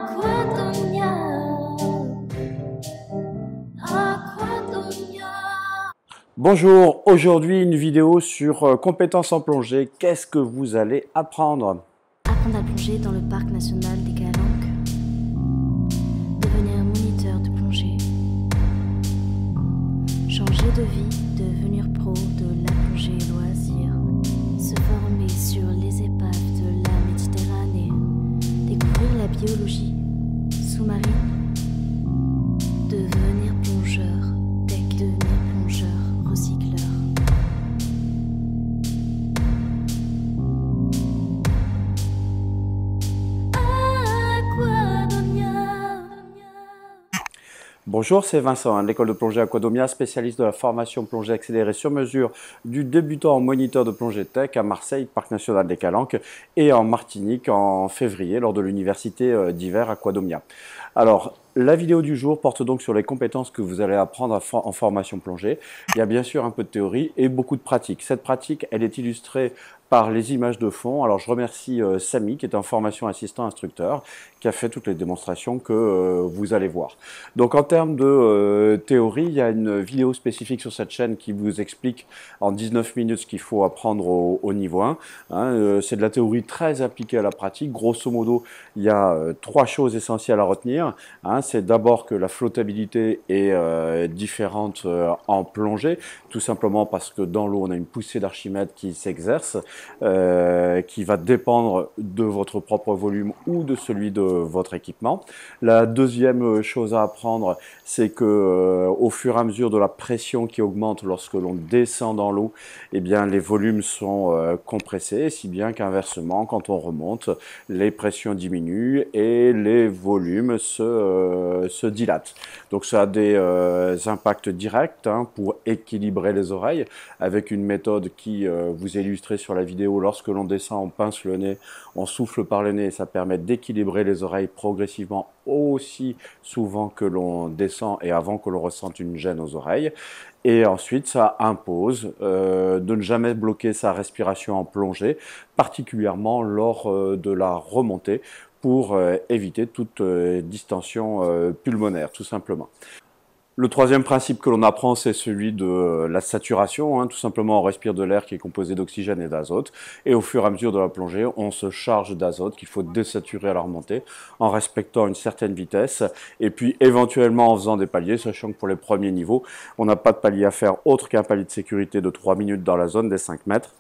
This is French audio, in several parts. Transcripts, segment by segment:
Aquadonia. Aquadonia. Bonjour, aujourd'hui une vidéo sur compétences en plongée. Qu'est-ce que vous allez apprendre? Apprendre à plonger dans le parc national des Calanques. Devenir moniteur de plongée. Changer de vie, devenir pro de la plongée loisir. Se former sur les épaves de la Méditerranée. Découvrir la biologie sous-marine. Devenir plongeur, devenir plongeur, recycleur. Bonjour, c'est Vincent, de l'école de plongée Aquadomia, spécialiste de la formation plongée accélérée sur mesure du débutant en moniteur de plongée tech à Marseille, parc national des Calanques, et en Martinique en février lors de l'université d'hiver Aquadomia. Alors, la vidéo du jour porte donc sur les compétences que vous allez apprendre en formation plongée. Il y a bien sûr un peu de théorie et beaucoup de pratique. Cette pratique, elle est illustrée par les images de fond. Alors, je remercie Samy, qui est en formation assistant instructeur, qui a fait toutes les démonstrations que vous allez voir. Donc, en termes de théorie, il y a une vidéo spécifique sur cette chaîne qui vous explique en 19 minutes ce qu'il faut apprendre au niveau 1. C'est de la théorie très appliquée à la pratique. Grosso modo, il y a trois choses essentielles à retenir. C'est d'abord que la flottabilité est différente en plongée, tout simplement parce que dans l'eau, on a une poussée d'Archimède qui s'exerce, qui va dépendre de votre propre volume ou de celui de votre équipement. La deuxième chose à apprendre, c'est que au fur et à mesure de la pression qui augmente lorsque l'on descend dans l'eau, eh bien, les volumes sont compressés, si bien qu'inversement, quand on remonte, les pressions diminuent et les volumes se dilatent. Donc ça a des impacts directs pour équilibrer les oreilles avec une méthode qui vous est illustrée sur la vidéo. Lorsque l'on descend, on pince le nez, on souffle par le nez et ça permet d'équilibrer les oreilles progressivement aussi souvent que l'on descend et avant que l'on ressente une gêne aux oreilles. Et ensuite, ça impose de ne jamais bloquer sa respiration en plongée, particulièrement lors de la remontée, pour éviter toute distension pulmonaire, tout simplement. Le troisième principe que l'on apprend, c'est celui de la saturation. Tout simplement, on respire de l'air qui est composé d'oxygène et d'azote. Et au fur et à mesure de la plongée, on se charge d'azote qu'il faut désaturer à la remontée en respectant une certaine vitesse. Et puis, éventuellement, en faisant des paliers, sachant que pour les premiers niveaux, on n'a pas de palier à faire autre qu'un palier de sécurité de 3 minutes dans la zone des 5 mètres.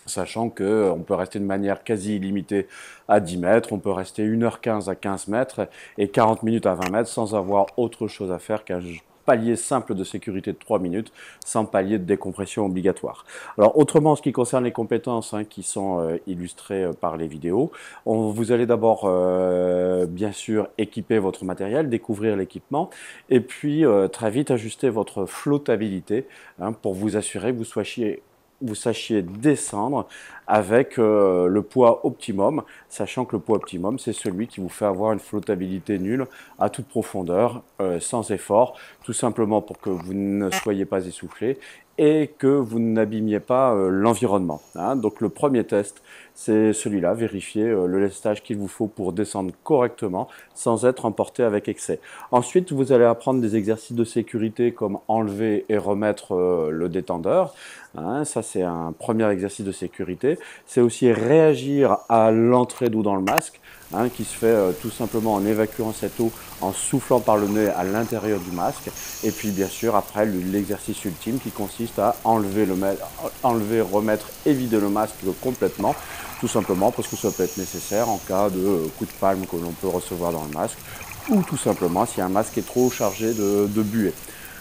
Sachant qu'on peut rester de manière quasi illimitée à 10 mètres, on peut rester 1h15 à 15 mètres et 40 minutes à 20 mètres sans avoir autre chose à faire qu'un palier simple de sécurité de 3 minutes sans palier de décompression obligatoire. Alors autrement, en ce qui concerne les compétences qui sont illustrées par les vidéos, vous allez d'abord bien sûr équiper votre matériel, découvrir l'équipement et puis très vite ajuster votre flottabilité pour vous assurer que vous sachiez descendre avec le poids optimum, sachant que le poids optimum, c'est celui qui vous fait avoir une flottabilité nulle à toute profondeur, sans effort, tout simplement pour que vous ne soyez pas essoufflé et que vous n'abîmiez pas l'environnement. Donc le premier test, c'est celui-là, vérifier le lestage qu'il vous faut pour descendre correctement sans être emporté avec excès. Ensuite, vous allez apprendre des exercices de sécurité comme enlever et remettre le détendeur. Ça, c'est un premier exercice de sécurité. C'est aussi réagir à l'entrée d'eau dans le masque, qui se fait tout simplement en évacuant cette eau, en soufflant par le nez à l'intérieur du masque. Et puis, bien sûr, après, l'exercice ultime qui consiste à enlever, remettre et vider le masque complètement, tout simplement parce que ça peut être nécessaire en cas de coup de palme que l'on peut recevoir dans le masque, ou tout simplement si un masque est trop chargé de buée.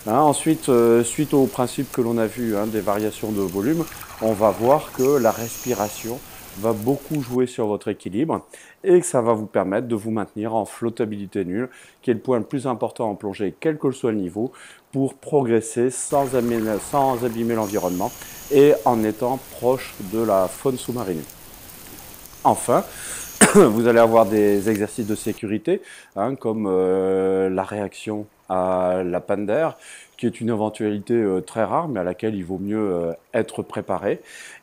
Ensuite, suite au principe que l'on a vu des variations de volume, on va voir que la respiration va beaucoup jouer sur votre équilibre et que ça va vous permettre de vous maintenir en flottabilité nulle, qui est le point le plus important en plongée, quel que soit le niveau, pour progresser sans abîmer l'environnement et en étant proche de la faune sous-marine. Enfin, vous allez avoir des exercices de sécurité, comme la réaction à la panne d'air, qui est une éventualité très rare, mais à laquelle il vaut mieux être préparé.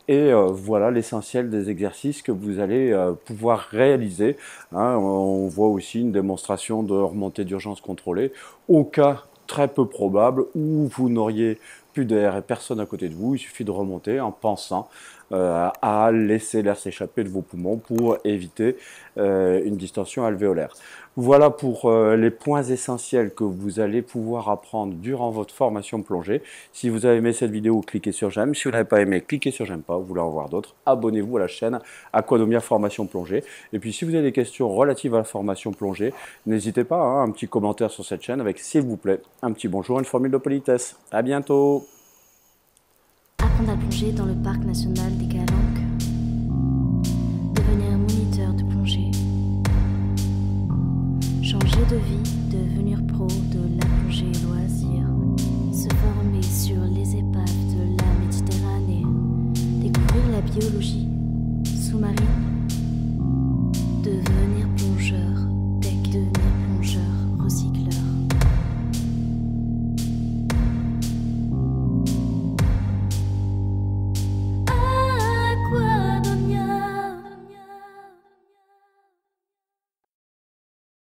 Et voilà l'essentiel des exercices que vous allez pouvoir réaliser. Hein. On voit aussi une démonstration de remontée d'urgence contrôlée au cas très peu probable où vous n'auriez plus d'air et personne à côté de vous. Il suffit de remonter en pensant à laisser l'air s'échapper de vos poumons pour éviter une distension alvéolaire. Voilà pour les points essentiels que vous allez pouvoir apprendre durant votre formation plongée. Si vous avez aimé cette vidéo, cliquez sur j'aime. Si vous n'avez pas aimé, cliquez sur j'aime pas. Vous voulez en voir d'autres, abonnez-vous à la chaîne Aquadomia Formation Plongée. Et puis si vous avez des questions relatives à la formation plongée, n'hésitez pas, hein, un petit commentaire sur cette chaîne avec, s'il vous plaît, un petit bonjour et une formule de politesse. À bientôt. Apprendre à plonger dans le parc national des Calanques. Devenir moniteur de plongée. Changer de vie, devenir pro de la plongée loisir. Se former sur les épaves de la Méditerranée. Découvrir la biologie sous-marine